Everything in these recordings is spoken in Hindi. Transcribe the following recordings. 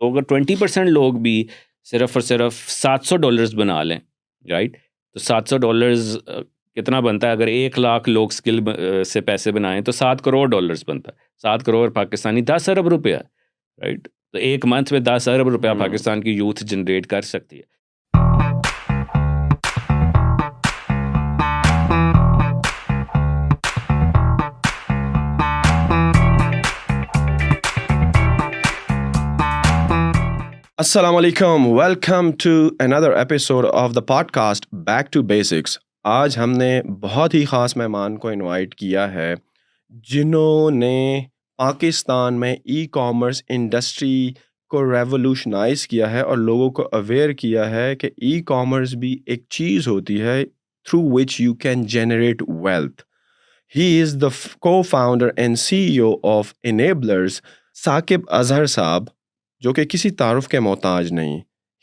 तो अगर 20% लोग भी सिर्फ और सिर्फ $700 बना लें, राइट, तो $700 कितना बनता है? अगर 1 लाख लोग स्किल से पैसे बनाएं तो $7 करोड़ बनता है। 7 करोड़ पाकिस्तानी 10 अरब रुपया, राइट। तो एक मंथ में 10 अरब रुपया पाकिस्तान की यूथ जनरेट कर सकती है। Assalamu alaikum. Welcome to another episode of the podcast Back to Basics. आज हमने बहुत ही ख़ास मेहमान को इनवाइट किया है जिन्होंने पाकिस्तान में ई कॉमर्स इंडस्ट्री को रेवोल्यूशनाइज किया है और लोगों को अवेयर किया है कि ई कॉमर्स भी एक चीज़ होती है through which you can generate wealth. He is the co-founder and CEO of Enablers, Saqib Azhar साहब, जो कि किसी तारुफ के मोहताज नहीं.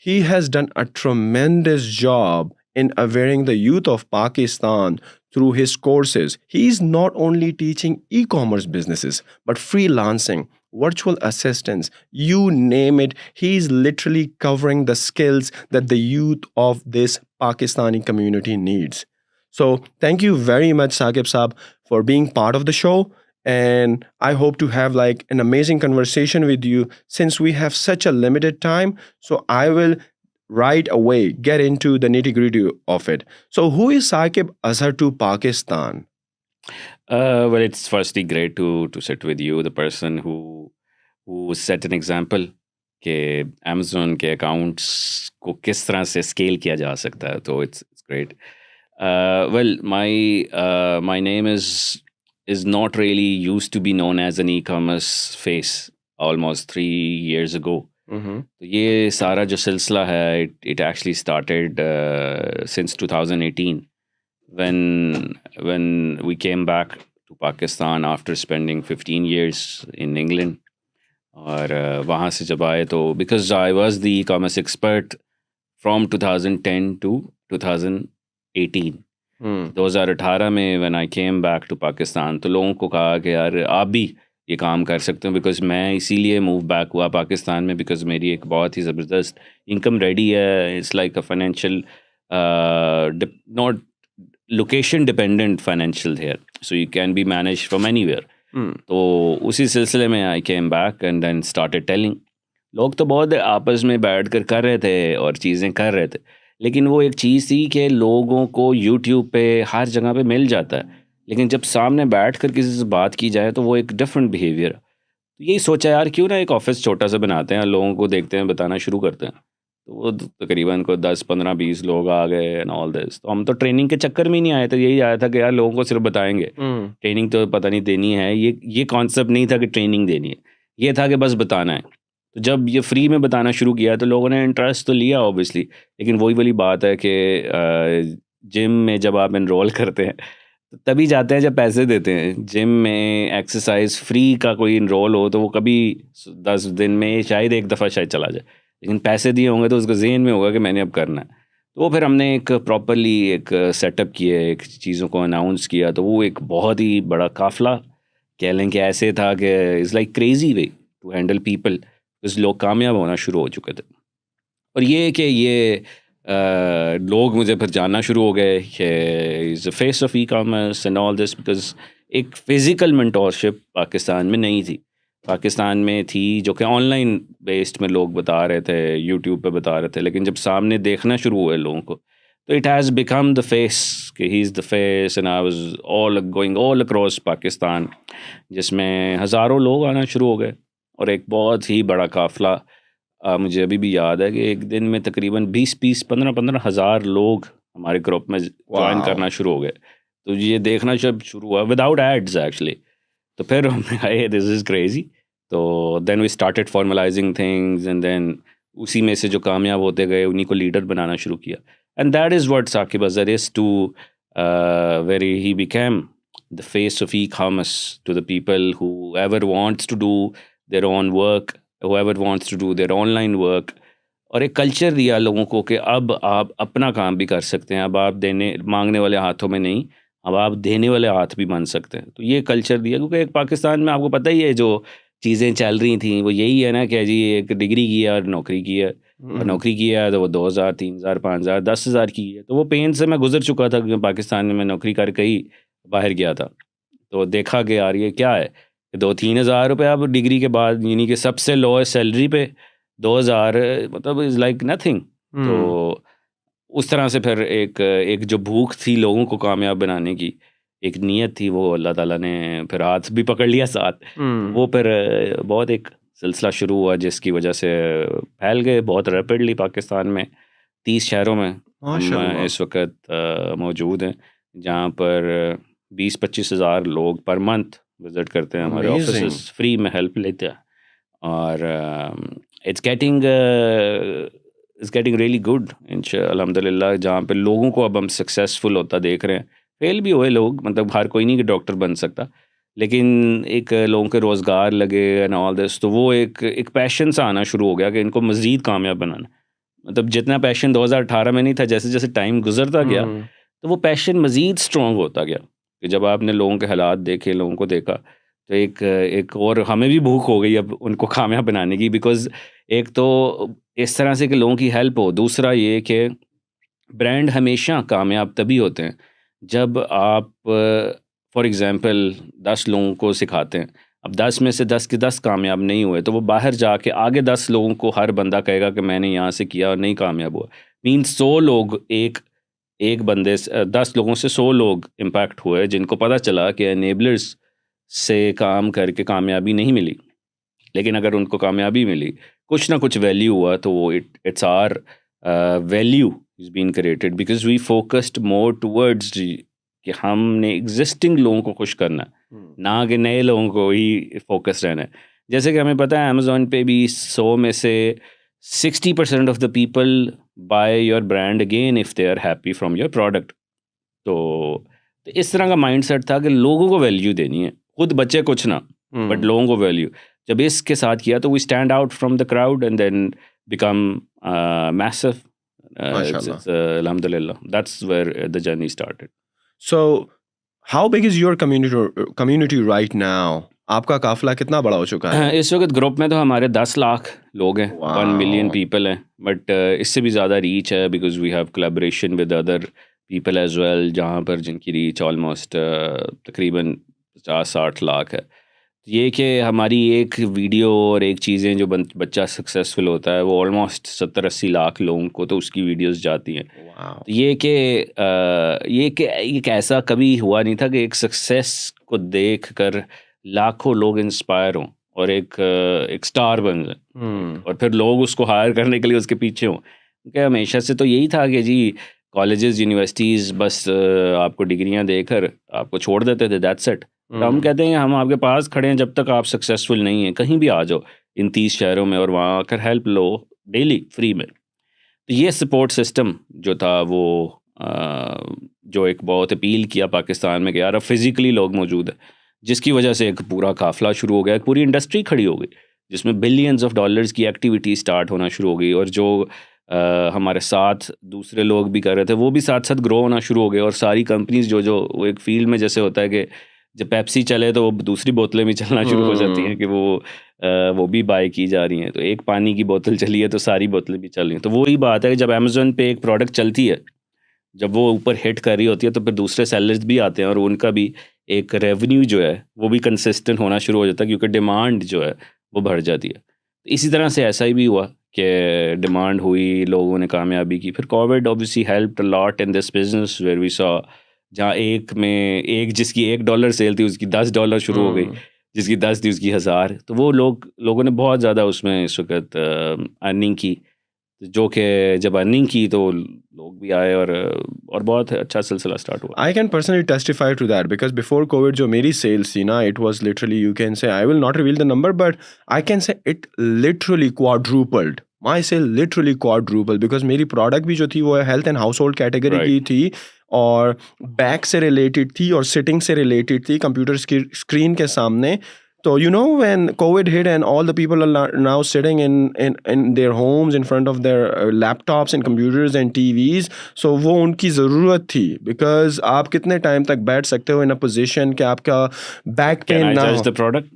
He has done a tremendous job in awareing the youth of Pakistan through his courses. He is not only teaching e-commerce businesses, but freelancing, virtual assistants, you name it. He is literally covering the skills that the youth of this Pakistani community needs. So thank you very much, Saqib Saab, for being part of the show. And I hope to have like an amazing conversation with you since we have such a limited time. So I will right away get into the nitty-gritty of it. So who is Saqib Azhar to Pakistan? Well, it's firstly great to sit with you, the person who set an example कि Amazon के accounts को किस तरह से scale किया जा सकता है. तो it's great. Well, my name is not really used to be known as an e-commerce face almost 3 years ago. तो ये सारा जो सिलसिला है, it actually started since 2018 when we came back to Pakistan after spending 15 years in England. और वहाँ से जब आए तो because I was the e-commerce expert from 2010 to 2018. 2018 में when I came back to Pakistan तो लोगों को कहा कि यार आप भी ये काम कर सकते हो, बिकॉज मैं इसीलिए मूव बैक हुआ पाकिस्तान में बिकॉज मेरी एक बहुत ही ज़बरदस्त इनकम रेडी है. It's like a financial not location dependent financial hair, so you can be manage from anywhere. तो उसी सिलसिले में I came back and then started telling. लोग तो बहुत आपस में बैठ कर रहे थे और चीज़ें कर रहे थे, लेकिन वो एक चीज़ थी कि लोगों को यूट्यूब पे हर जगह पे मिल जाता है, लेकिन जब सामने बैठ कर किसी से बात की जाए तो वो एक डिफरेंट बिहेवियर. तो यही सोचा यार क्यों ना एक ऑफिस छोटा सा बनाते हैं, लोगों को देखते हैं, बताना शुरू करते हैं. तो वो तकरीबन को 10 15 20 लोग आ गए एंड ऑल दिस. तो हम तो ट्रेनिंग के चक्कर में ही नहीं आए थे, यही आया था कि यार लोगों को सिर्फ बताएंगे. ट्रेनिंग तो पता नहीं देनी है, ये कॉन्सेप्ट नहीं था कि ट्रेनिंग देनी है, ये था कि बस बताना है. तो जब ये फ्री में बताना शुरू किया तो लोगों ने इंटरेस्ट तो लिया ऑब्वियसली, लेकिन वही वाली बात है कि जिम में जब आप इनरोल करते हैं तो तभी जाते हैं जब पैसे देते हैं. जिम में एक्सरसाइज फ्री का कोई इनरोल हो तो वो कभी 10 दिन में शायद एक दफ़ा शायद चला जाए, लेकिन पैसे दिए होंगे तो उसका ज़हन में होगा कि मैंने अब करना है. तो फिर हमने एक प्रॉपरली एक सेटअप किया, एक चीज़ों को अनाउंस किया. तो वो एक बहुत ही बड़ा काफ़िला कह लें कि ऐसे था कि is like crazy way to handle people, कुछ लोग कामयाब होना शुरू हो चुके थे. और ये कि ये लोग मुझे फिर जानना शुरू हो गए कि is the face of e commerce and all this, because एक फ़िज़िकल मेंटोरशिप पाकिस्तान में नहीं थी. पाकिस्तान में थी जो कि ऑनलाइन बेस्ड में लोग बता रहे थे, यूट्यूब पे बता रहे थे, लेकिन जब सामने देखना शुरू हुए लोगों को तो it has become the face कि he is the face. And I was all going all across Pakistan, जिसमें हज़ारों लोग आना शुरू हो गए और एक बहुत ही बड़ा काफ़िला. मुझे अभी भी याद है कि एक दिन में तकरीबन 20 15 हज़ार लोग हमारे ग्रुप में ज्वाइन करना शुरू हो गए. तो ये देखना जब शुरू हुआ विदाउट एड्स एक्चुअली, तो फिर हमने कहा दिस इज़ क्रेजी. तो then we started formalising things and then उसी में से जो कामयाब होते गए उन्हीं को लीडर बनाना शुरू किया. And that is what Saqib Azhar is to where he became the face of e commerce to the people whoever wants to do their own work, whoever wants to do their online work. और एक कल्चर दिया लोगों को कि अब आप अपना काम भी कर सकते हैं, अब आप मांगने वाले हाथों में नहीं, अब आप देने वाले हाथ भी बन सकते हैं. तो ये कल्चर दिया, क्योंकि एक पाकिस्तान में आपको पता ही है जो चीज़ें चल रही थी वो यही है ना कि जी एक डिग्री की है और नौकरी की है, और नौकरी की है तो वो 2000 3000 5000 10,000 की है, तो वो पेन से मैं गुजर चुका था क्योंकि पाकिस्तान में मैं नौकरी करके ही बाहर गया था। तो देखा कि यार ये क्या है, 2-3 हज़ार रुपये अब डिग्री के बाद यानी कि सबसे लोएस्ट सैलरी पे 2000, मतलब इज़ लाइक नथिंग। तो उस तरह से फिर एक एक जो भूख थी लोगों को कामयाब बनाने की, एक नीयत थी, वो अल्लाह ताला ने फिर हाथ भी पकड़ लिया साथ। तो वो फिर बहुत एक सिलसिला शुरू हुआ जिसकी वजह से फैल गए बहुत रैपिडली पाकिस्तान में। 30 शहरों में हम माशाल्लाह। इस वक्त मौजूद हैं, जहाँ पर 20-25 हज़ार लोग पर मंथ विज़िट करते हैं हमारे अमेजिंग। ऑफिस, फ्री में हेल्प लेते हैं। और इट्स गेटिंग रियली गुड अल्हम्दुलिल्लाह, जहाँ पे लोगों को अब हम सक्सेसफुल होता देख रहे हैं। फेल भी हुए लोग, मतलब हर कोई नहीं कि डॉक्टर बन सकता, लेकिन एक लोगों के रोज़गार लगे एंड ऑल दिस, तो वो एक पैशन सा आना शुरू हो गया कि इनको मज़ीद कामयाब बनाना। मतलब जितना पैशन 2018 में नहीं था, जैसे जैसे टाइम गुजरता गया तो वो पैशन मज़ीद स्ट्रॉन्ग होता गया कि जब आपने लोगों के हालात देखे, लोगों को देखा, तो एक एक और हमें भी भूख हो गई अब उनको कामयाब बनाने की। बिकॉज़ एक तो इस तरह से कि लोगों की हेल्प हो, दूसरा ये कि ब्रांड हमेशा कामयाब तभी होते हैं जब आप फॉर एग्ज़ाम्पल 10 लोगों को सिखाते हैं। अब 10 में से 10 के 10 कामयाब नहीं हुए, तो वो बाहर जाके आगे 10 लोगों को हर बंदा कहेगा कि मैंने यहाँ से किया और नहीं कामयाब हुआ। मीन्स 100 लोग एक एक बंदे से 10 लोगों से 100 लोग इम्पैक्ट हुए जिनको पता चला कि एनेबलर्स से काम करके कामयाबी नहीं मिली। लेकिन अगर उनको कामयाबी मिली, कुछ ना कुछ वैल्यू हुआ, तो वो its our value is been created because we focused more towards कि हमने एग्जिस्टिंग लोगों को खुश करना है, ना कि नए लोगों को ही फोकस रहना है। जैसे कि हमें पता है अमेज़न पे भी 100 में से 60% of the people buy your brand again if they are happy from your product. तो इस तरह का माइंडसेट था कि लोगों को वैल्यू देनी है, खुद बचे कुछ ना, बट लोगों को वैल्यू। जब इसके साथ किया तो we stand out from the crowd and then become massive. माशाल्लाह। अल्हम्दुलिल्लाह, that's where the journey started. So, how big is your community right now? आपका काफिला कितना बड़ा हो चुका है? इस वक्त ग्रुप में तो हमारे 10 लाख लोग हैं, 1 मिलियन Wow. पीपल हैं, बट इससे भी ज़्यादा रीच है because we have collaboration with other people as well, जहाँ पर जिनकी रीच ऑलमोस्ट तकरीबन 50-60 लाख है। ये कि हमारी एक वीडियो और एक चीज़ें जो बच्चा सक्सेसफुल होता है वो ऑलमोस्ट 70-80 लाख लोगों को तो उसकी वीडियोस जाती हैं। Wow. तो ये कि एक ऐसा कभी हुआ नहीं था कि एक सक्सेस को देख कर लाखों लोग इंस्पायर हों और एक स्टार बन जाए और फिर लोग उसको हायर करने के लिए उसके पीछे हों। क्योंकि हमेशा से तो यही था कि जी कॉलेजेस यूनिवर्सिटीज़ बस आपको डिग्रियां देकर आपको छोड़ देते थे, दैट्स इट। तो हम कहते हैं हम आपके पास खड़े हैं जब तक आप सक्सेसफुल नहीं हैं, कहीं भी आ जाओ इन 30 शहरों में और वहाँ आकर हेल्प लो डेली फ्री में। तो ये सपोर्ट सिस्टम जो था वो जो एक बहुत अपील किया पाकिस्तान में कि यार अब फिज़िकली लोग मौजूद है, जिसकी वजह से एक पूरा काफ़िला शुरू हो गया, एक पूरी इंडस्ट्री खड़ी हो गई जिसमें बिलियंस ऑफ डॉलर्स की एक्टिविटी स्टार्ट होना शुरू हो गई। और जो हमारे साथ दूसरे लोग भी कर रहे थे वो भी साथ साथ ग्रो होना शुरू हो गए। और सारी कंपनीज जो जो वो एक फील्ड में जैसे होता है कि जब पेप्सी चले तो वो दूसरी बोतलें भी चलना शुरू हो जाती हैं कि वो भी बाय की जा रही हैं। तो एक पानी की बोतल चली है तो सारी बोतलें भी चल रही हैं। तो वही बात है कि जब अमेज़न पे एक प्रोडक्ट चलती है, जब वो ऊपर हिट कर रही होती है, तो फिर दूसरे सेलर्स भी आते हैं और उनका भी एक रेवेन्यू जो है वो भी कंसिस्टेंट होना शुरू हो जाता है क्योंकि डिमांड जो है वो बढ़ जाती है। तो इसी तरह से ऐसा ही भी हुआ कि डिमांड हुई, लोगों ने कामयाबी की। फिर Covid obviously helped a lot in this business where we saw, जहाँ एक जिसकी $1 सेल थी उसकी $10 शुरू हो गई, जिसकी 10 थी उसकी 1000। तो वो लोगों ने बहुत ज़्यादा उसमें इस वक्त अर्निंग की, जो कि जब अर्निंग की तो लोग भी आए और बहुत अच्छा सिलसिला स्टार्ट हुआ। I can personally testify to that because before COVID, जो मेरी sales थी ना, it was literally, you can say, I will not reveal the number, but I can say it literally quadrupled. My sale literally quadrupled because मेरी product भी जो थी वो health and household category Right. की थी और back से related थी और sitting से related थी computer screen के सामने। So when COVID hit and all the people are now sitting in their homes in front of their laptops and computers and TVs, so वो उनकी ज़रूरत थी because आप कितने टाइम तक बैठ सकते हो in a position कि आपका back Can pain I ना judge हो। the product?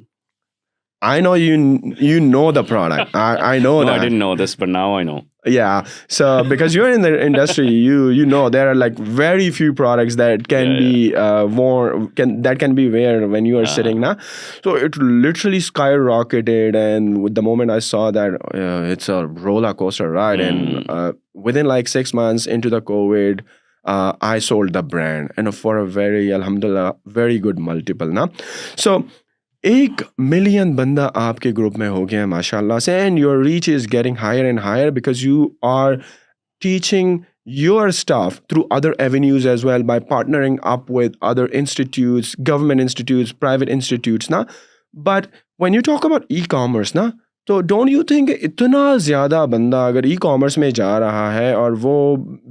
I know you know the product. I know No, I that. didn't know this, but now I know. Yeah. So because you're in the industry, you know there are like very few products that can Yeah, be worn that can be wear when you are yeah. sitting now. So it literally skyrocketed, and with the moment I saw that, it's a roller coaster ride, and within like 6 months into the COVID. I sold the brand and for a very alhamdulillah very good multiple now. So 1 million बंदा आपके ग्रुप में हो गया है माशाल्लाह से and your reach is getting higher and higher because you are teaching your stuff through other avenues as well by partnering up with other institutes, government institutes, private institutes ना. But when you talk about e-commerce ना, तो don't you think इतना ज़्यादा बंदा अगर e-commerce में जा रहा है और वो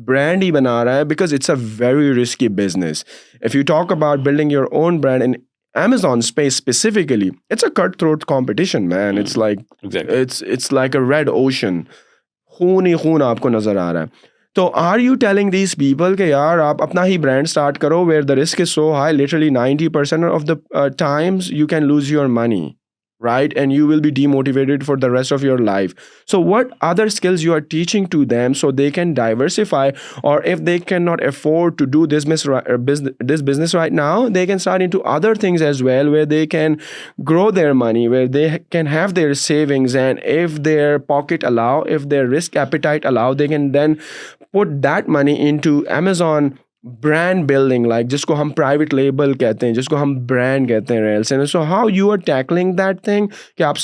brand ही बना रहा है because it's a very risky business. If you talk about building your own brand in Amazon space specifically, it's a cutthroat competition, man. It's like Exactly. it's like a red ocean. खून ही खून आपको नजर आ रहा है. तो are you telling these people कि यार आप अपना ही brand start करो where the risk is so high, literally 90% of the times you can lose your money, right? And you will be demotivated for the rest of your life. So what other skills you are teaching to them so they can diversify, or if they cannot afford to do this business right now, they can start into other things as well where they can grow their money, where they can have their savings, and if their pocket allow, if their risk appetite allow, they can then put that money into Amazon brand building, like जिसको हम private label कहते हैं, जिसको हम brand कहते हैं rails. And so how you are tackling that thing कि आप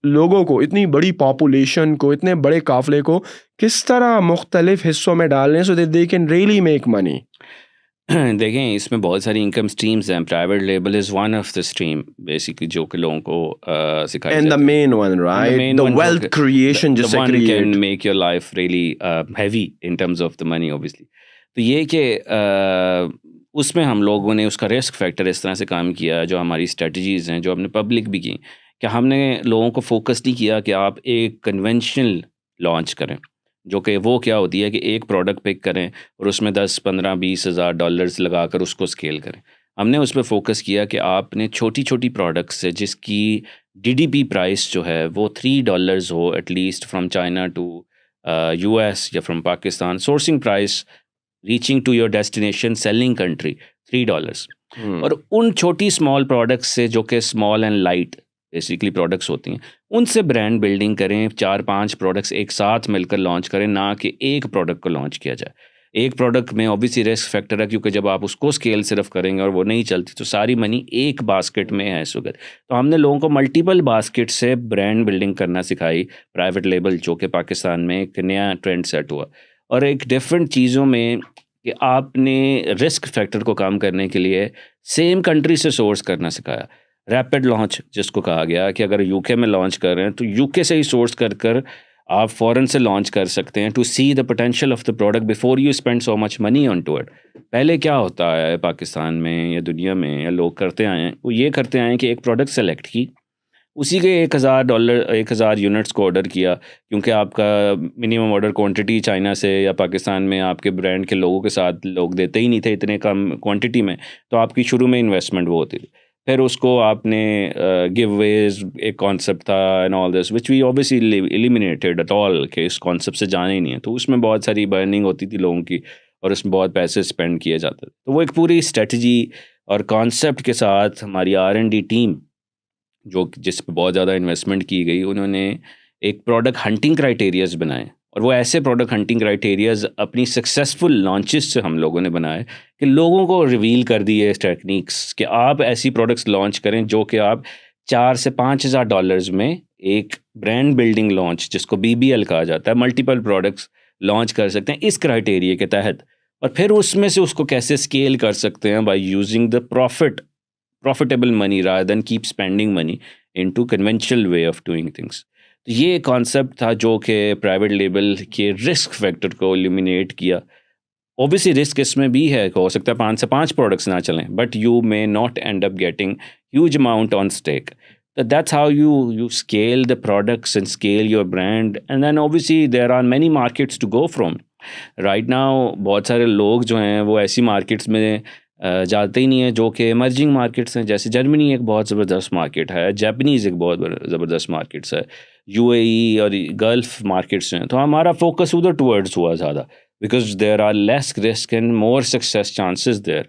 लोगों को, इतनी बड़ी population को, इतने बड़े काफले को किस तरह मुख्तलिफ हिस्सों में डाल लें so that they can really make money. देखें इसमें बहुत सारी इनकम स्ट्रीम्स हैं. Private label is one of the stream basically जो कि लोगों को सिखाई And the main one, right? main The one wealth creation the जिससे one create. can make your life really heavy in terms of the money obviously. तो ये कि उसमें हम लोगों ने उसका रिस्क फैक्टर इस तरह से काम किया, जो हमारी स्ट्रेटजीज़ हैं जो हमने पब्लिक भी की, कि हमने लोगों को फोकस नहीं किया कि आप एक कन्वेंशनल लॉन्च करें, जो कि वो क्या होती है कि एक प्रोडक्ट पिक करें और उसमें 10-15-20 हज़ार डॉलर्स लगा कर उसको स्केल करें. हमने उस पर फोकस किया कि आपने छोटी छोटी प्रोडक्ट्स से जिसकी DDP प्राइस जो है वो $3 हो at least from China to US या from Pakistan, sourcing price reaching to your destination selling country $3. और उन छोटी स्मॉल प्रोडक्ट्स से जो कि small and light basically products होती हैं, उनसे ब्रांड बिल्डिंग करें. 4-5 प्रोडक्ट्स एक साथ मिलकर लॉन्च करें, ना कि एक प्रोडक्ट को लॉन्च किया जाए. एक प्रोडक्ट में ऑब्वियसली रिस्क फैक्टर है क्योंकि जब आप उसको स्केल सिर्फ करेंगे और वो नहीं चलती तो सारी मनी एक बास्केट में है इस वक्त. तो हमने लोगों को मल्टीपल बास्केट से ब्रांड बिल्डिंग करना सिखाई. प्राइवेट लेबल जो कि पाकिस्तान में एक नया ट्रेंड सेट हुआ, और एक डिफरेंट चीज़ों में कि आपने रिस्क फैक्टर को कम करने के लिए सेम कंट्री से सोर्स करना सिखाया. रैपिड लॉन्च जिसको कहा गया कि अगर यूके में लॉन्च कर रहे हैं तो यूके से ही सोर्स कर आप फ़ॉरेन से लॉन्च कर सकते हैं to see the potential of the product before you spend so much money on to it. पहले क्या होता है पाकिस्तान में या दुनिया में या लोग करते आए हैं, वो ये करते आए हैं कि एक प्रोडक्ट सेलेक्ट की, उसी के $1,000 यूनिट्स को ऑर्डर किया, क्योंकि आपका मिनिमम ऑर्डर क्वांटिटी चाइना से या पाकिस्तान में आपके ब्रांड के लोगों के साथ लोग देते ही नहीं थे इतने कम क्वांटिटी में, तो आपकी शुरू में इन्वेस्टमेंट वो होती थी. फिर उसको आपने गिव वेज एक कॉन्सेप्ट था and all this which we obviously eliminated at all, कि इस कॉन्सेप्ट से जाना ही नहीं है. तो उसमें बहुत सारी बर्निंग होती थी लोगों की और उसमें बहुत पैसे स्पेंड किए जाते थे. तो वो एक पूरी स्ट्रेटजी और कॉन्सेप्ट के साथ हमारी R&D टीम जो जिस पे बहुत ज़्यादा इन्वेस्टमेंट की गई, उन्होंने एक प्रोडक्ट हंटिंग क्राइटेरियाज़ बनाए, और वो ऐसे प्रोडक्ट हंटिंग क्राइटेरियाज़ अपनी सक्सेसफुल लॉन्चेस से हम लोगों ने बनाए कि लोगों को रिवील कर दिए टेक्निक्स कि आप ऐसी प्रोडक्ट्स लॉन्च करें जो कि आप $4,000-5,000 में एक ब्रांड बिल्डिंग लॉन्च जिसको BBL कहा जाता है, मल्टीपल प्रोडक्ट्स लॉन्च कर सकते हैं इस क्राइटेरिया के तहत. और फिर उसमें से उसको कैसे स्केल कर सकते हैं by using the profitable money rather than keep spending money into conventional way of doing things. तो ये कॉन्सेप्ट था जो कि प्राइवेट लेबल के रिस्क फैक्टर को एलिमिनेट किया. ऑब्वियसली रिस्क इसमें भी है, हो सकता है 5 से 5 प्रोडक्ट्स ना चलें, but you may not end up getting huge amount on stake. That's how you scale the products and scale your brand. And then obviously there are many markets to go from. Right now बहुत सारे लोग जो हैं वो ऐसी मार्केट्स में जाते ही नहीं है, जो कि इमर्जिंग मार्केट्स हैं, जैसे जर्मनी एक बहुत ज़बरदस्त मार्केट है, जापानीज़ एक बहुत ज़बरदस्त मार्केट्स है, यूएई और गल्फ़ मार्केट्स हैं, तो हमारा फोकस उधर टूवर्ड्स हुआ ज़्यादा, because there are less risk and more success chances there.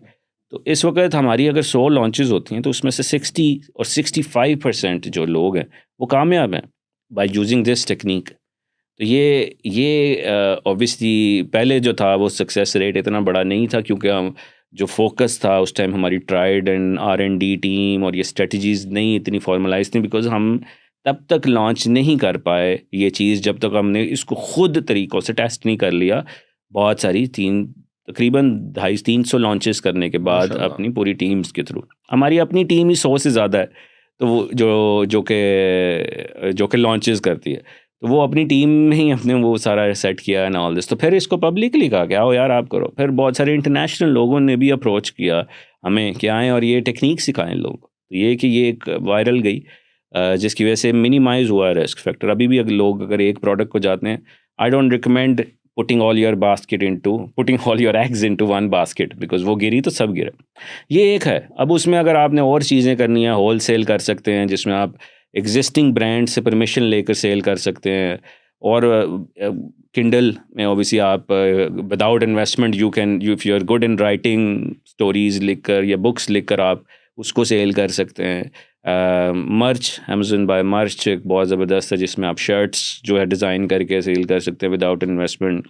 तो इस वक्त हमारी अगर 100 लॉन्चेस होती हैं तो उसमें से 60 और 65% जो लोग हैं वो कामयाब हैं बाय यूजिंग दिस टेक्निक। तो ये ऑब्वियसली पहले जो था वो सक्सेस रेट इतना बड़ा नहीं था, क्योंकि हम जो फोकस था उस टाइम हमारी ट्राइड एंड R&D टीम और ये स्ट्रेटजीज नहीं इतनी फॉर्मलाइज थी, बिकॉज हम तब तक लॉन्च नहीं कर पाए ये चीज़ जब तक हमने इसको खुद तरीक़ों से टेस्ट नहीं कर लिया। बहुत सारी तकरीबन 250-300 लॉन्चेस करने के बाद माशाल्लाह। अपनी पूरी टीम्स के थ्रू, हमारी अपनी टीम ही 100 से ज़्यादा है, तो वो जो कि लॉन्चेस करती है, तो वो अपनी टीम में ही अपने वो सारा सेट किया एंड ऑल दिस। तो फिर इसको पब्लिकली कहा कि आओ यार आप करो। फिर बहुत सारे इंटरनेशनल लोगों ने भी अप्रोच किया हमें कि आएँ और ये टेक्निक सिखाएं लोगों को। तो ये कि ये एक वायरल गई, जिसकी वजह से मिनिमाइज हुआ रिस्क फैक्टर। अभी भी अगर लोग अगर एक प्रोडक्ट को जाते हैं, I don't recommend putting all your eggs into one basket, because वो गिरी तो सब गिरे। ये एक है। अब उसमें अगर आपने और चीज़ें करनी है, होल सेल कर सकते हैं, जिसमें आप एग्जिस्टिंग ब्रांड से परमिशन लेकर सेल कर सकते हैं, और किंडल में ऑब्वियसली आप without investment if you are good in writing stories लिखकर या बुक्स लिखकर आप उसको सेल कर सकते हैं। मर्च, अमेज़न बाय मर्च एक बहुत ज़बरदस्त है, जिसमें आप शर्ट्स जो है डिज़ाइन करके सेल कर सकते हैं विदाउट इन्वेस्टमेंट।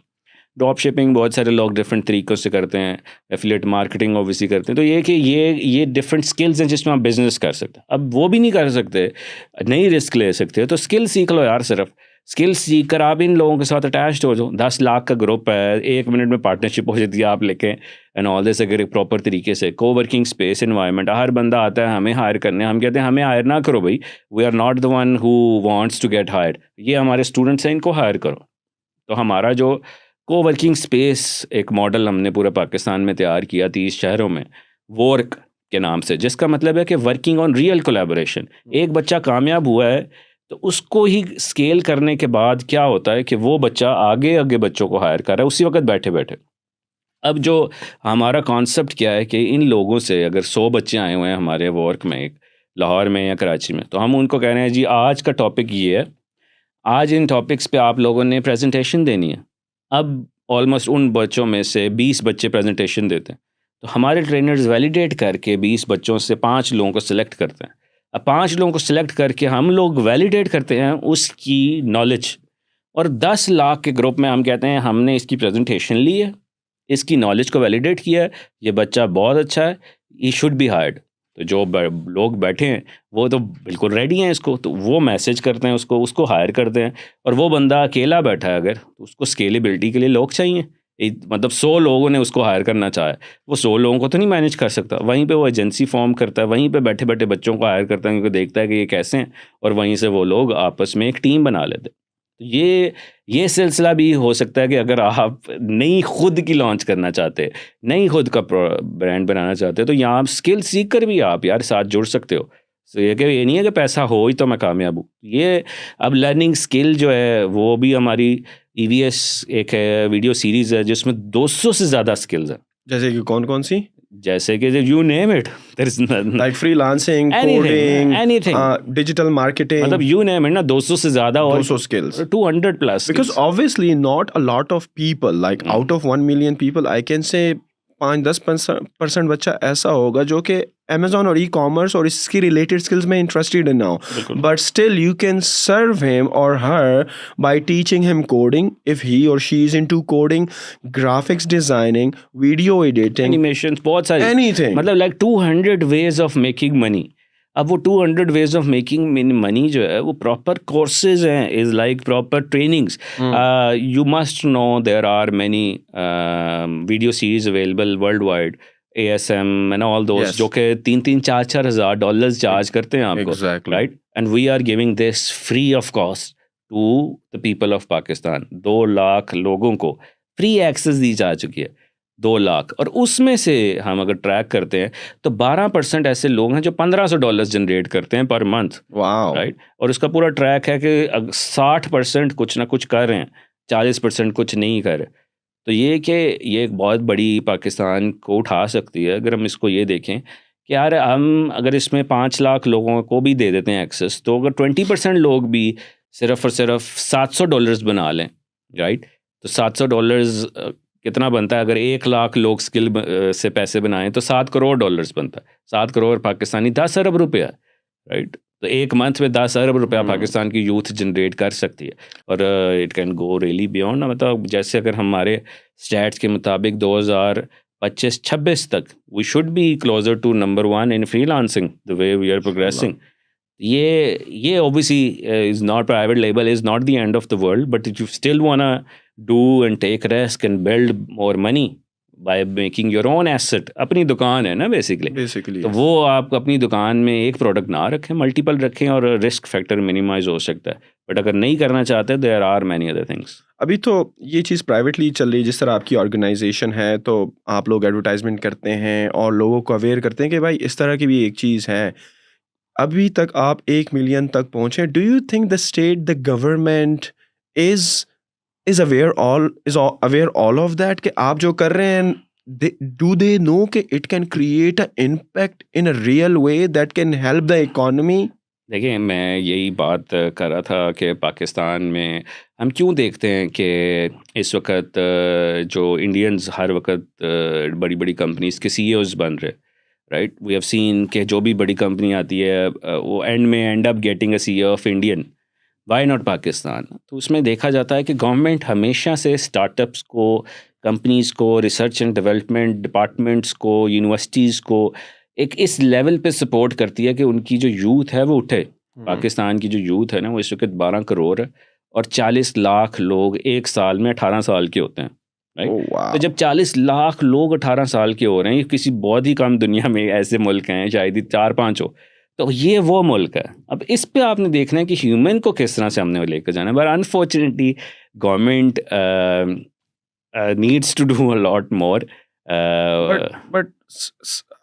ड्रॉप शिपिंग बहुत सारे लोग डिफरेंट तरीक़ों से करते हैं, एफिलिएट मार्केटिंग ऑब्वियसली करते हैं। तो ये कि ये डिफरेंट स्किल्स हैं जिसमें आप बिज़नेस कर सकते हैं। अब वो भी नहीं कर सकते, नहीं रिस्क ले सकते, तो स्किल सीख लो यार। सिर्फ स्किल सीख कर आप इन लोगों के साथ अटैच्ड हो जाओ। 10 लाख का ग्रुप है, 1 मिनट में पार्टनरशिप हो जाती है, आप लेके एंड ऑल दिस। अगर एक प्रॉपर तरीके से कोवर्किंग स्पेस इन्वायरमेंट, हर बंदा आता है हमें हायर करने, हम कहते हैं हमें हायर ना करो भाई, we are not the one who wants to get hire, ये हमारे स्टूडेंट्स हैं, इनको हायर करो। तो हमारा जो कोवर्किंग स्पेस एक मॉडल हमने पूरे पाकिस्तान में तैयार किया 30 शहरों में, वर्क के नाम से, जिसका मतलब है कि वर्किंग ऑन रियल कोलैबोरेशन। एक बच्चा कामयाब हुआ है तो उसको ही स्केल करने के बाद क्या होता है कि वो बच्चा आगे बच्चों को हायर कर रहा है उसी वक्त बैठे बैठे। अब जो हमारा कॉन्सेप्ट क्या है कि इन लोगों से अगर 100 बच्चे आए हुए हैं हमारे वर्क में, एक लाहौर में या कराची में, तो हम उनको कह रहे हैं जी आज का टॉपिक ये है, आज इन टॉपिक्स पे आप लोगों ने प्रेजेंटेशन देनी है। अब ऑलमोस्ट उन बच्चों में से 20 बच्चे प्रेजेंटेशन देते हैं, तो हमारे ट्रेनर्स वैलिडेट करके 20 बच्चों से 5 लोगों को सिलेक्ट करते हैं। अब 5 लोगों को सिलेक्ट करके हम लोग वैलिडेट करते हैं उसकी नॉलेज, और 10 लाख के ग्रुप में हम कहते हैं हमने इसकी प्रेजेंटेशन ली है, इसकी नॉलेज को वैलिडेट किया है, ये बच्चा बहुत अच्छा है, ही शुड बी हायर्ड। तो जो लोग बैठे हैं वो तो बिल्कुल रेडी हैं इसको, तो वो मैसेज करते हैं उसको हायर करते हैं। और वो बंदा अकेला बैठा है अगर, तो उसको स्केलेबिलिटी के लिए लोग चाहिए। मतलब 100 लोगों ने उसको हायर करना चाहा है, वो 100 लोगों को तो नहीं मैनेज कर सकता। वहीं पे वो एजेंसी फॉर्म करता है, वहीं पे बैठे बैठे बच्चों को हायर करता है, क्योंकि देखता है कि ये कैसे हैं, और वहीं से वो लोग आपस में एक टीम बना लेते हैं। तो ये सिलसिला भी हो सकता है कि अगर आप नहीं खुद की लॉन्च करना चाहते, नहीं खुद का ब्रांड बनाना चाहते, तो यहाँ आप स्किल सीख कर भी आप यार साथ जुड़ सकते हो। तो ये नहीं है कि पैसा हो ही तो मैं कामयाब हूँ। ये अब लर्निंग स्किल जो है वो भी हमारी EVS एक है, वीडियो सीरीज़ है, जिसमें 200 से ज़्यादा स्किल्स हैं। जैसे कि कौन सी? जैसे कि you name it, there is like freelancing, coding, anything, digital marketing, मतलब यू नेम इट ना, 200 से ज़्यादा, और 200 skills, 200 plus. because obviously not a lot of people, like out of 1 million people I can say 5-10% बच्चा ऐसा होगा जो कि Amazon और e-commerce और इसकी related skills में interested in now, but still you can serve him or her by teaching him coding if he or she is into coding, graphics designing, video editing, animations, बहुत सारी, anything, मतलब like 200 ways of making money। अब वो 200 ways of making money जो है वो प्रॉपर कोर्सेज हैं, is like proper trainings. You must know there are many video series available worldwide, ASM and all those, जो कि 3-4 हज़ार डॉलर्स चार्ज करते हैं आपको, right? And we are giving this free of cost to the people of Pakistan. 2 lakh लोगों को फ्री एक्सेस दी जा चुकी है, 2 लाख। और उसमें से हम अगर ट्रैक करते हैं तो 12% ऐसे लोग हैं जो $1500 जनरेट करते हैं पर मंथ, राइट? और उसका पूरा ट्रैक है कि 60% कुछ ना कुछ कर रहे हैं, 40% कुछ नहीं कर रहे। तो ये कि ये एक बहुत बड़ी पाकिस्तान को उठा सकती है अगर हम इसको ये देखें कि यार हम अगर इसमें 5 लाख लोगों को भी दे देते हैं एक्सेस, तो अगर 20% लोग भी सिर्फ और सिर्फ $700 बना लें, राइट, तो $700 कितना बनता है? अगर 1 लाख लोग स्किल से पैसे बनाएं तो $7 करोड़ बनता है। 7 करोड़ पाकिस्तानी 10 अरब रुपया, राइट। तो एक मंथ में 10 अरब रुपया पाकिस्तान की यूथ जनरेट कर सकती है, और it can go really beyond. मतलब जैसे अगर हमारे स्टैट्स के मुताबिक 2025-26 तक we should be closer to number 1 in freelancing the way we are progressing. ये obviously is not private label is not the end of the world, but if you still wanna do and take risk and build more money by making your own asset, अपनी दुकान है ना बेसिकली, तो वो आप अपनी दुकान में एक प्रोडक्ट ना रखें, मल्टीपल रखें, और रिस्क फैक्टर मिनिमाइज हो सकता है। बट अगर नहीं करना चाहते, there are many other things. अभी तो ये चीज़ प्राइवेटली चल रही है, जिस तरह आपकी ऑर्गेनाइजेशन है, तो आप लोग एडवर्टाइजमेंट करते हैं और लोगों को अवेयर करते हैं कि भाई इस तरह की भी एक चीज़ है। अभी तक आप 1 मिलियन तक पहुंचे। Do you think the state, the government is aware all of that कि आप जो कर रहे हैं, डू दे नो कि it can create a impact in a real way that can help the economy? देखिए, मैं यही बात कर रहा था कि पाकिस्तान में हम क्यों देखते हैं कि इस वक्त जो इंडियंस हर वक्त बड़ी बड़ी कंपनीज के CEOs बन रहे, राइट। वी हैव सीन कि जो भी बड़ी कंपनी आती है वो end up getting a CEO of Indian, why not Pakistan? तो उसमें देखा जाता है कि गवर्नमेंट हमेशा से स्टार्टअप्स को, कंपनीज़ को, रिसर्च एंड डेवलपमेंट डिपार्टमेंट्स को, यूनिवर्सिटीज़ को एक इस लेवल पे सपोर्ट करती है कि उनकी जो यूथ है वो उठे। पाकिस्तान की जो यूथ है ना, वो इस वक्त 12 करोड़ है, और 40 लाख लोग एक साल में 18 साल के होते हैं, राइट। तो जब 40 लाख लोग 18 साल के हो रहे हैं, किसी बहुत ही कम दुनिया में ऐसे मुल्क हैं, शायद ही 4-5 हो, तो ये वो मुल्क है। अब इस पे आपने देखना है कि ह्यूमन को किस तरह से हमने लेकर जाना है। But unfortunately government needs to do a lot more. But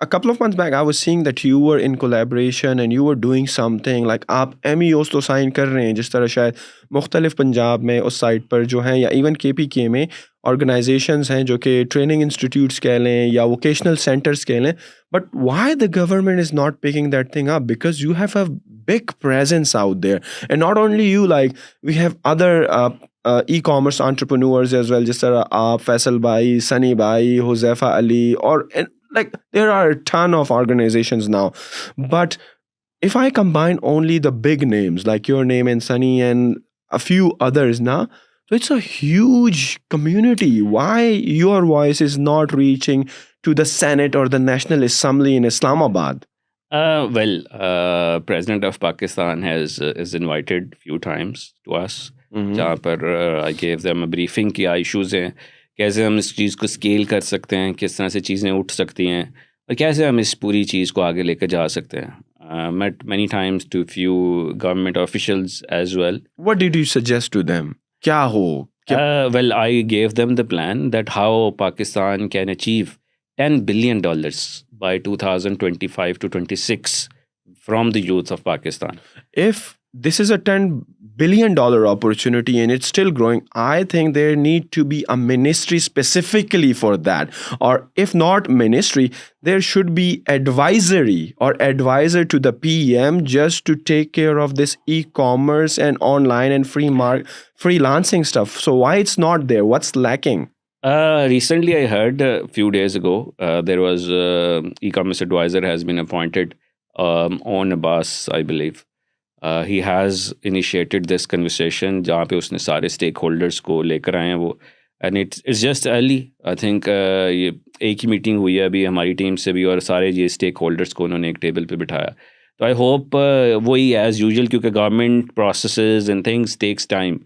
a couple of months back, I was seeing that you were in collaboration and you were doing something like आप MEOs तो साइन कर रहे हैं, जिस तरह शायद मुख्तलिफ पंजाब में उस साइट पर जो हैं, या इवन KPK में ऑर्गेनाइजेशंस हैं जो कि ट्रेनिंग इंस्टीट्यूट्स कह लें या वोकेशनल सेंटर्स कह लें. But why the government is not picking that thing up? Because you have a big presence out there, and not only you, like we have other e-commerce entrepreneurs as well, just Faisal Bhai, Sunny Bhai, Huzaifa Ali, and like there are a ton of organizations now. But if I combine only the big names like your name and Sunny and a few others now, so it's a huge community. Why your voice is not reaching to the Senate or the National Assembly in Islamabad? President of Pakistan is invited few times to us. जहाँ पर I gave them a briefing, क्या इश्यूज़ हैं, कैसे हम इस चीज़ को स्केल कर सकते हैं, किस तरह से चीज़ें उठ सकती हैं, और कैसे हम इस पूरी चीज़ को आगे लेकर जा सकते हैं. Met many times to few government officials as well. What did you suggest to them? क्या हो? Well, I gave them the plan that how Pakistan can achieve $10 billion by 2025 to 26 from the youth of Pakistan. If this is a $10 billion opportunity and it's still growing, I think there need to be a ministry specifically for that. Or if not ministry, there should be advisor to the PM just to take care of this e-commerce and online and freelancing stuff. So why it's not there? What's lacking? Recently, I heard a few days ago, there was e-commerce advisor has been appointed on Abbas, I believe. He has initiated this conversation जहाँ पे उसने सारे स्टेक होल्डर्स को लेकर आए हैं वो, and it's just early. I think ये एक ही मीटिंग हुई है अभी हमारी टीम से भी, और सारे ये स्टेक होल्डर्स को उन्होंने एक टेबल पे बिठाया. तो आई होप वही एज यूजुअल, क्योंकि government processes and things takes time,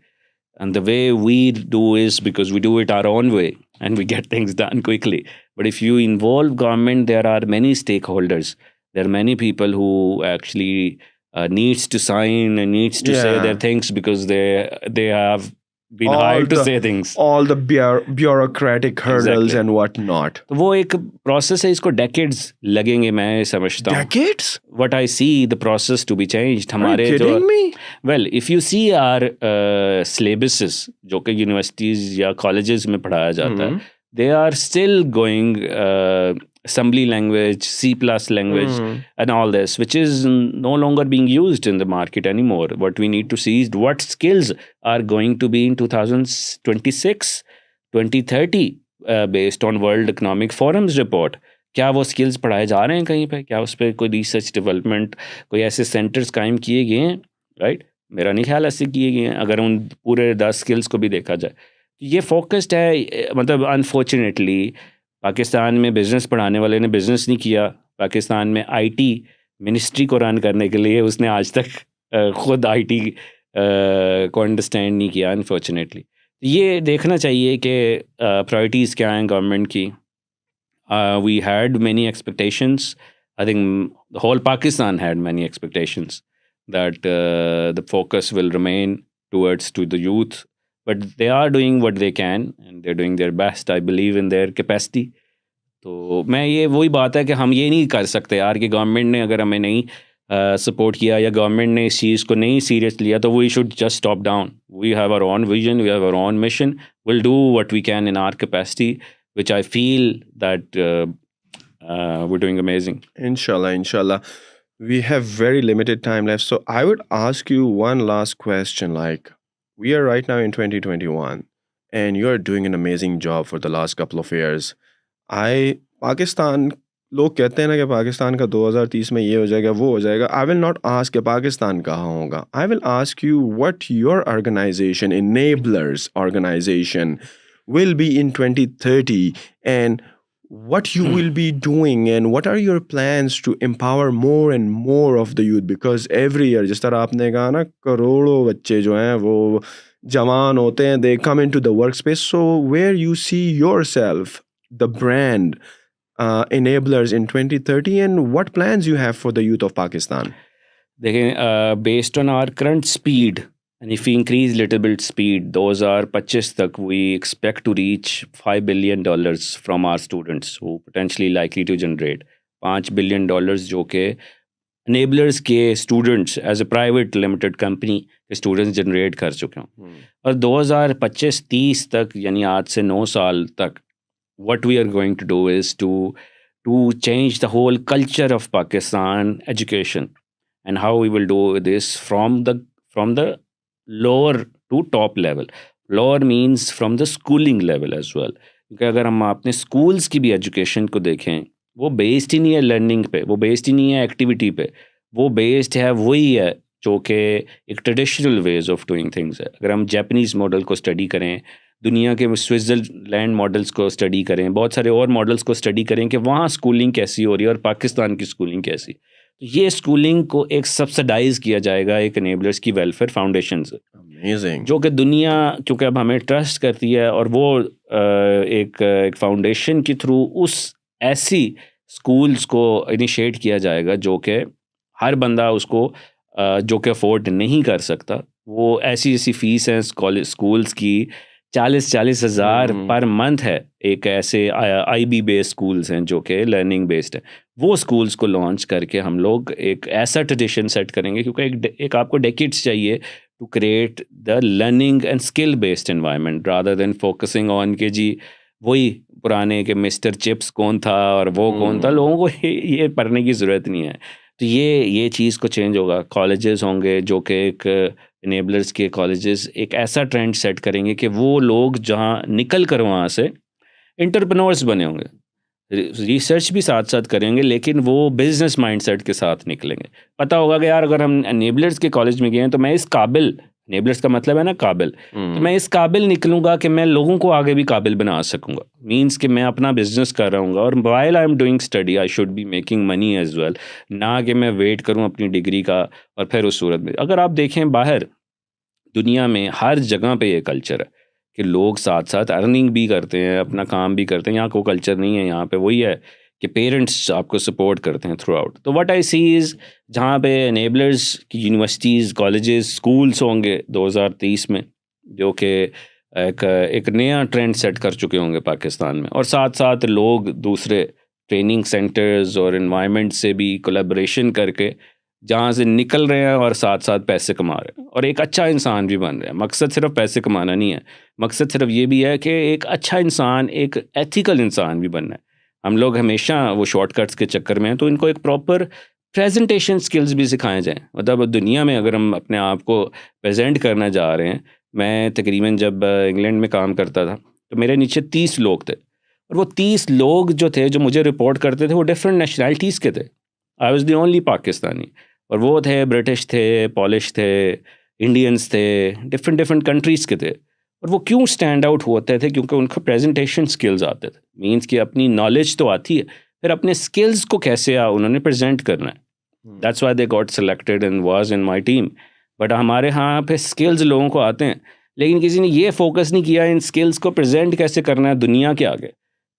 and the way we do is because we do it our own way and we get things done quickly. But if you involve government, there are many stakeholders, there are many people who actually needs to sign and needs to say their things, because they have been hired to say things. all the bureaucratic hurdles Exactly. and what not. तो वो एक process है, इसको decades लगेंगे, मैं समझता हूँ. Decades? What I see the process to be changed. Are you हमारे जो kidding me? well, if you see our syllabuses जो कि universities या colleges में पढ़ाया जाता है, they are still going assembly language, C+ language, and all this, which is no longer being used in the market anymore. What we need to see is what skills are going to be in 2026, 2030, based on World Economic Forum's report. क्या वो स्किल्स पढ़ाए जा रहे हैं कहीं पे? क्या उस पर कोई रिसर्च डेवलपमेंट, कोई ऐसे सेंटर्स कायम किए गए हैं? राइट, मेरा नहीं ख्याल ऐसे किए गए हैं, अगर उन पूरे 10 स्किल्स को भी देखा जाए. ये फोकस्ड है. मतलब अनफॉर्चुनेटली पाकिस्तान में बिज़नेस पढ़ाने वाले ने बिज़नेस नहीं किया. पाकिस्तान में आईटी मिनिस्ट्री को रन करने के लिए उसने आज तक खुद आईटी को अंडरस्टैंड नहीं किया, अनफॉर्चुनेटली. ये देखना चाहिए कि प्रायोरिटीज़ क्या हैं गवर्नमेंट की. We had many expectations. I think the whole Pakistan had many expectations that the focus will remain towards to the youth. But they are doing what they can and they're doing their best. I believe in their capacity. तो मैं ये वही बात है कि हम ये नहीं कर सकते यार कि गवर्नमेंट ने अगर हमें नहीं सपोर्ट किया या गवर्नमेंट ने इस चीज़ को नहीं सीरियस लिया तो we should just stop down. We have our own vision, we have our own mission. Will do what we can in our capacity, which I feel that we're doing amazing. Inshallah. We have very limited time left. So I would ask you one last question. Like, we are right now in 2021 and you are doing an amazing job for the last couple of years. Pakistan, लोग कहते हैं ना कि पाकिस्तान का 2030 में ये हो जाएगा, वो हो जाएगा. I will not ask कि पाकिस्तान कहाँ होगा. I will ask you what your organization, Enablers organization, will be in 2030 and what you will be doing and what are your plans to empower more and more of the youth, because every year जिस तरह आपने कहा ना करोड़ों बच्चे जो हैं वो जवान होते हैं, they come into the workspace. So where you see yourself, the brand Enablers in 2030 and what plans you have for the youth of Pakistan? देखें, based on our current speed, and if we increase little bit speed, those are 25 तक we expect to reach $5 billion from our students who potentially likely to generate $5 billion जो के enablers के students as a private limited company के students generate कर चुके हों. और 2025-30 तक यानी आज से 9 साल तक what we are going to do is to change the whole culture of Pakistan education and how we will do this from the lower to top level. Lower means from the schooling level as well. क्योंकि अगर हम अपने schools की भी education को देखें, वो based ही नहीं है learning पे, वो based ही नहीं है activity पे, वो based है वही है जो कि एक traditional ways of doing things है. अगर हम Japanese model को study करें, दुनिया के स्विट्ज़रलैंड मॉडल्स को स्टडी करें, बहुत सारे और मॉडल्स को स्टडी करें कि वहाँ स्कूलिंग कैसी हो रही है और पाकिस्तान की स्कूलिंग कैसी. तो ये स्कूलिंग को एक सब्सिडाइज किया जाएगा एक एनेबलर्स की वेलफेयर फाउंडेशन से. Amazing. जो कि दुनिया क्योंकि अब हमें ट्रस्ट करती है और वो एक फाउंडेशन के थ्रू उस ऐसी स्कूल्स को इनिशिएट किया जाएगा जो कि हर बंदा उसको जो कि अफोर्ड नहीं कर सकता, वो ऐसी फ़ीस हैं स्कूल्स की 40 हज़ार पर मंथ है. एक ऐसे IB बेस्ड स्कूल्स हैं जो कि लर्निंग बेस्ड है. वो स्कूल्स को लॉन्च करके हम लोग एक ऐसा ट्रेडिशन सेट करेंगे क्योंकि एक आपको डेकेड्स चाहिए to create the learning and skill based environment rather than focusing on K G वही पुराने के मिस्टर चिप्स कौन था और वो कौन था. लोगों को ये पढ़ने की ज़रूरत नहीं है. तो ये चीज़ को चेंज होगा. कॉलेजेस होंगे जो कि एक इनेबलर्स के कॉलेजेस एक ऐसा ट्रेंड सेट करेंगे कि वो लोग जहाँ निकल कर वहाँ से एंटरप्रेन्योर्स बने होंगे. रिसर्च भी साथ साथ करेंगे लेकिन वो बिजनेस माइंडसेट के साथ निकलेंगे. पता होगा कि यार अगर हम इनेबलर्स के कॉलेज में गए हैं तो मैं इस काबिल, इनेबलर्स का मतलब है ना काबिल, तो मैं इस काबिल निकलूंगा कि मैं लोगों को आगे भी काबिल बना सकूंगा. मींस कि मैं अपना बिजनेस कर रहा हूँ और while I am doing study I should be making money as well, ना कि मैं वेट करूँ अपनी डिग्री का. और फिर उस सूरत में अगर आप देखें बाहर दुनिया में हर जगह पे ये कल्चर है कि लोग साथ साथ अर्निंग भी करते हैं, अपना काम भी करते हैं. यहाँ को कल्चर नहीं है. यहाँ पे वही है कि पेरेंट्स आपको सपोर्ट करते हैं थ्रू आउट. तो व्हाट आई सी इज़ जहाँ पे एनेबलर्स की यूनिवर्सिटीज़, कॉलेजेस, स्कूल्स होंगे 2030 में, जो कि एक नया ट्रेंड सेट कर चुके होंगे पाकिस्तान में, और साथ साथ लोग दूसरे ट्रेनिंग सेंटर्स और इन्वायरमेंट से भी कोलैबोरेशन करके जहाँ से निकल रहे हैं और साथ साथ पैसे कमा रहे हैं और एक अच्छा इंसान भी बन रहे हैं। मकसद सिर्फ पैसे कमाना नहीं है, मकसद सिर्फ ये भी है कि एक अच्छा इंसान, एक एथिकल इंसान भी बनना है। हम लोग हमेशा वो शॉर्टकट्स के चक्कर में हैं, तो इनको एक प्रॉपर प्रेजेंटेशन स्किल्स भी सिखाए जाएँ। मतलब दुनिया में अगर हम अपने आप को प्रेजेंट करना जा रहे हैं, मैं तकरीबन जब इंग्लैंड में काम करता था तो मेरे नीचे 30 लोग थे, और वो 30 लोग जो थे, जो मुझे रिपोर्ट करते थे, वो डिफरेंट नेशनैलिटीज़ के थे। I was the only Pakistani, और वो थे ब्रिटिश थे, पॉलिश थे, इंडियंस थे, डिफरेंट डिफरेंट कंट्रीज़ के थे। और वो क्यों स्टैंड आउट होते थे? क्योंकि उनका प्रेजेंटेशन स्किल्स आते थे। मीन्स कि अपनी नॉलेज तो आती है, फिर अपने स्किल्स को कैसे उन्होंने प्रेजेंट करना है। That's why they got selected and was in my team. But हमारे यहाँ पे स्किल्स लोगों को आते हैं, लेकिन किसी ने ये फोकस नहीं किया इन स्किल्स को प्रेजेंट कैसे करना है दुनिया के आगे।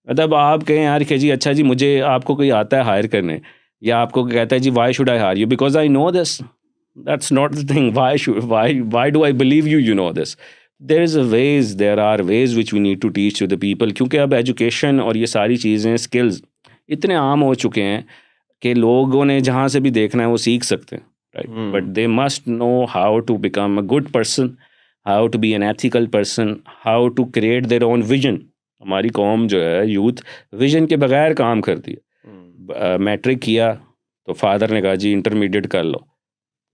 मतलब आप कहें यार कि जी अच्छा जी, मुझे आपको कोई आता है हायर करने, या आपको कहता है जी why should I hire you because I know this. That's not the thing. Why do I believe you, you know this. There are ways which we need to teach to the people, क्योंकि अब एजुकेशन और ये सारी चीज़ें, स्किल्स इतने आम हो चुके हैं कि लोगों ने जहाँ से भी देखना है वो सीख सकते हैं, right? But they must know how to become a good person, how to be an ethical person, how to create their own vision. हमारी कौम जो है, यूथ विजन के बगैर काम करती है। मैट्रिक किया तो फादर ने कहा जी इंटरमीडिएट कर लो,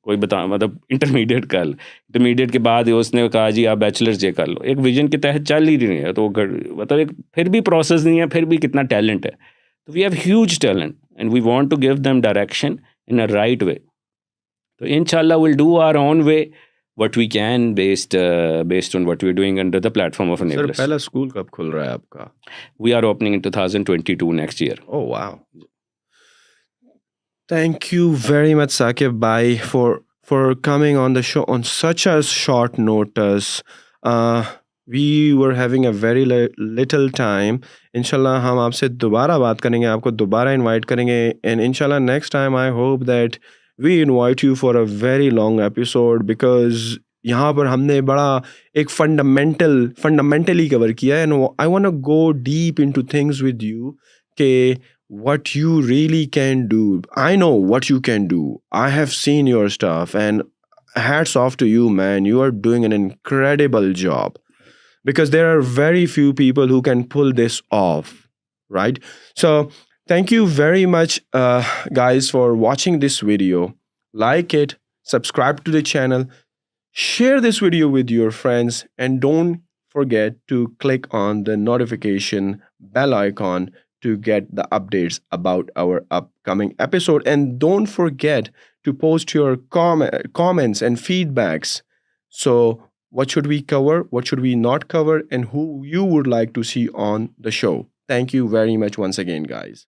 कोई बता मतलब इंटरमीडिएट कर लो, इंटरमीडिएट के बाद उसने कहा जी आप बैचलर्स ये कर लो। एक विजन के तहत चल ही नहीं है, तो मतलब एक फिर भी प्रोसेस नहीं है, फिर भी कितना टैलेंट है। तो we have huge talent and we want to give them direction in a right way. तो इंशाल्लाह will do our own way what we can based on what we're doing under the platform of sir enablers. पहला स्कूल कब खुल रहा है आपका? We are opening in 2022 next year. Oh wow. Thank you very much, Saqib Bhai, for coming on the show on such a short notice. We were having a very little time. Inshallah हम आपसे दोबारा बात करेंगे, आपको दोबारा इनवाइट करेंगे, and inshallah next time I hope that we invite you for a very long episode, because यहाँ पर हमने बड़ा एक fundamentally कवर किया है, and I want to go deep into things with you कि what you really can do. I know what you can do. I have seen your stuff, and hats off to you, man. You are doing an incredible job, because there are very few people who can pull this off, right? So thank you very much, guys, for watching this video. Like it, subscribe to the channel, share this video with your friends, and don't forget to click on the notification bell icon to get the updates about our upcoming episode. And don't forget to post your comments and feedbacks. So what should we cover, what should we not cover, and who you would like to see on the show. Thank you very much once again, guys.